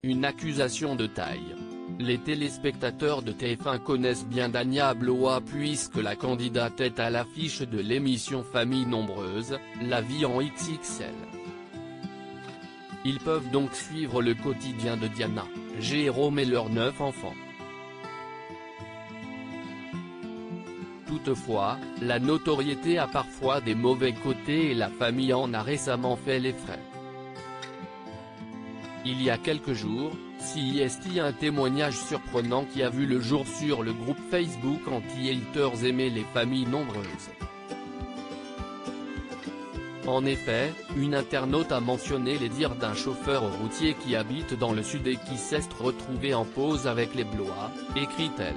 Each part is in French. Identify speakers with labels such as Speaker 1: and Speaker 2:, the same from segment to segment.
Speaker 1: Une accusation de taille. Les téléspectateurs de TF1 connaissent bien Dania Blois puisque la candidate est à l'affiche de l'émission Famille Nombreuse, La Vie en XXL. Ils peuvent donc suivre le quotidien de Diana, Jérôme et leurs 9 enfants. Toutefois, la notoriété a parfois des mauvais côtés et la famille en a récemment fait les frais. Il y a quelques jours, CIST un témoignage surprenant qui a vu le jour sur le groupe Facebook anti-haters aimer les familles nombreuses. En effet, une internaute a mentionné les dires d'un chauffeur routier qui habite dans le sud et qui s'est retrouvé en pause avec les Blois, écrit-elle.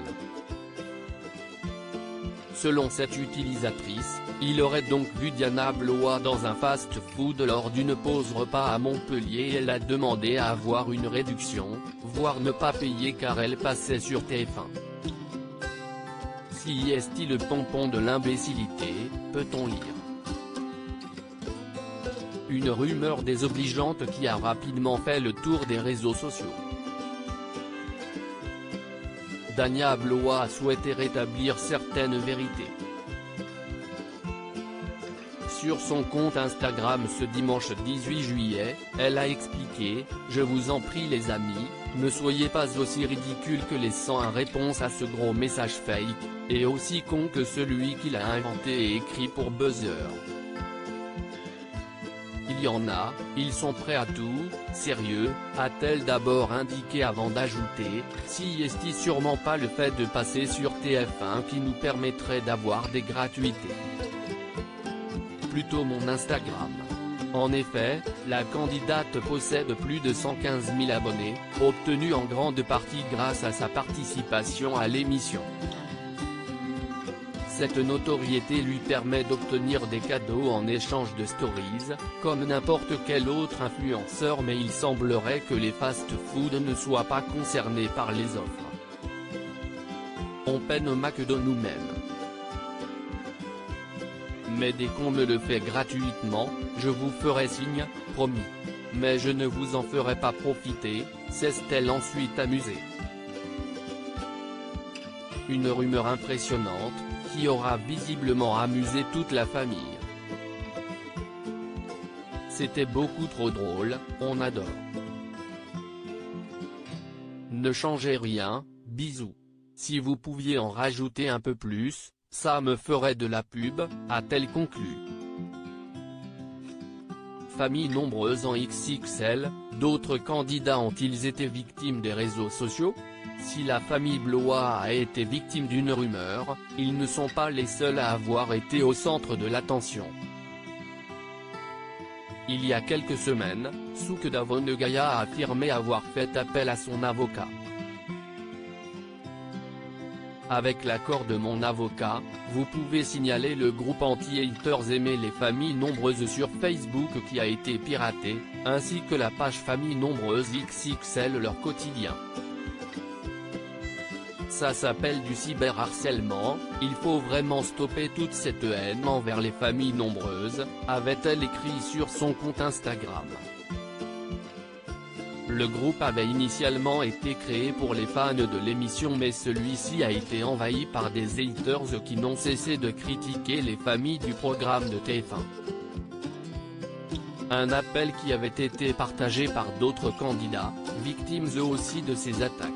Speaker 1: Selon cette utilisatrice, il aurait donc vu Dania Blois dans un fast-food lors d'une pause repas à Montpellier et elle a demandé à avoir une réduction, voire ne pas payer car elle passait sur TF1. CIST le pompon de l'imbécilité, peut-on lire. Une rumeur désobligeante qui a rapidement fait le tour des réseaux sociaux. Dania Blois a souhaité rétablir certaines vérités. Sur son compte Instagram ce dimanche 18 juillet, elle a expliqué « Je vous en prie les amis, ne soyez pas aussi ridicules que les 101 réponses à ce gros message fake, et aussi con que celui qui l'a inventé et écrit pour buzzer. Il y en a, ils sont prêts à tout, sérieux », a-t-elle d'abord indiqué avant d'ajouter « CIST sûrement pas le fait de passer sur TF1 qui nous permettrait d'avoir des gratuités. Plutôt mon Instagram. » En effet, la candidate possède plus de 115 000 abonnés, obtenus en grande partie grâce à sa participation à l'émission. Cette notoriété lui permet d'obtenir des cadeaux en échange de stories, comme n'importe quel autre influenceur, mais il semblerait que les fast-food ne soient pas concernés par les offres. On peine au McDo nous-mêmes. Mais dès qu'on me le fait gratuitement, je vous ferai signe, promis. Mais je ne vous en ferai pas profiter, s'est-elle ensuite amusée. Une rumeur impressionnante, qui aura visiblement amusé toute la famille. C'était beaucoup trop drôle, on adore. Ne changez rien, bisous. Si vous pouviez en rajouter un peu plus, ça me ferait de la pub, a-t-elle conclu. Famille nombreuse en XXL, d'autres candidats ont-ils été victimes des réseaux sociaux? Si la famille Blois a été victime d'une rumeur, ils ne sont pas les seuls à avoir été au centre de l'attention. Il y a quelques semaines, Souk Davonegaya a affirmé avoir fait appel à son avocat. Avec l'accord de mon avocat, vous pouvez signaler le groupe anti-haters aimer les familles nombreuses sur Facebook qui a été piraté, ainsi que la page famille nombreuse XXL leur quotidien. Ça s'appelle du cyberharcèlement, il faut vraiment stopper toute cette haine envers les familles nombreuses, avait-elle écrit sur son compte Instagram. Le groupe avait initialement été créé pour les fans de l'émission mais celui-ci a été envahi par des haters qui n'ont cessé de critiquer les familles du programme de TF1. Un appel qui avait été partagé par d'autres candidats, victimes eux aussi de ces attaques.